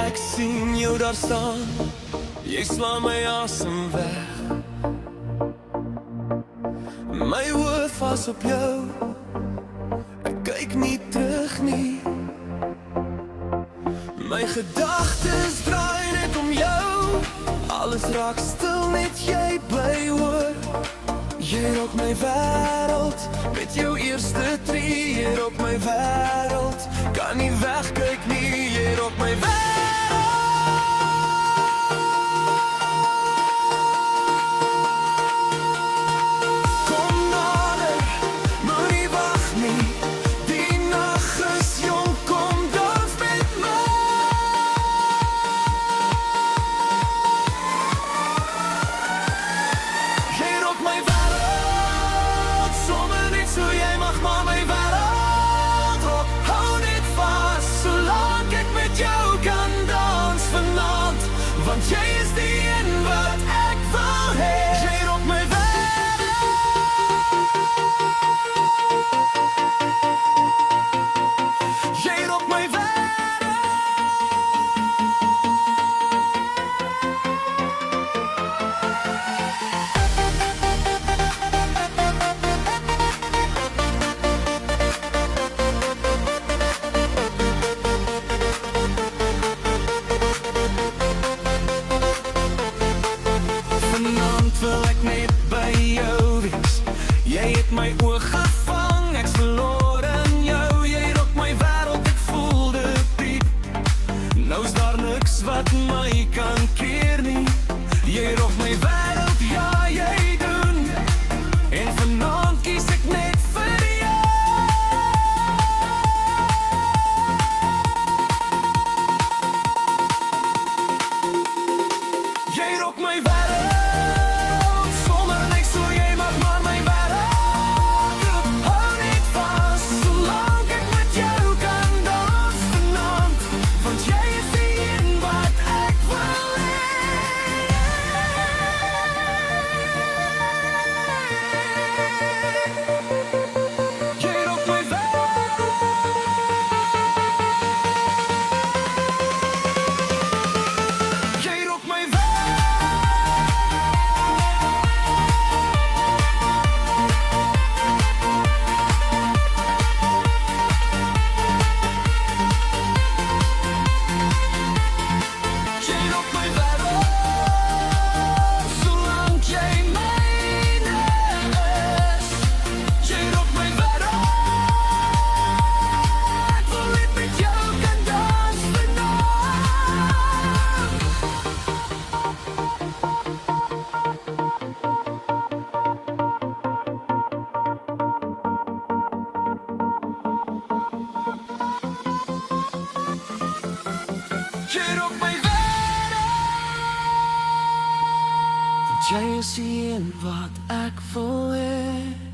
Ek sien jou daar staan, jy slaan my asem weg. My oë vas op jou, ek kyk nie terug nie. My gedagtes draai net om jou, alles raak stil net jy bly hoor. Jy rook my wêreld, met jou eerste tree op my wêreld, kan nie wegkyk nie, jy rook my wêreld. Want jy is die een wat ek wil hê. Jy rook my wêreld. Jy rook my wêreld. Wil ek net by jou wees. Jy het my oog gevang, ek's verloor in jou. Jy rook my wêreld, ek voel dit diep. Nou's daar niks wat my kan keer nie. Jy rook my wêreld, ja jy doen. En vanaand kies ek net vir jou. Jy rook my wêreld. Jy rook my wêreld. Jy is die een wat ek wil hê.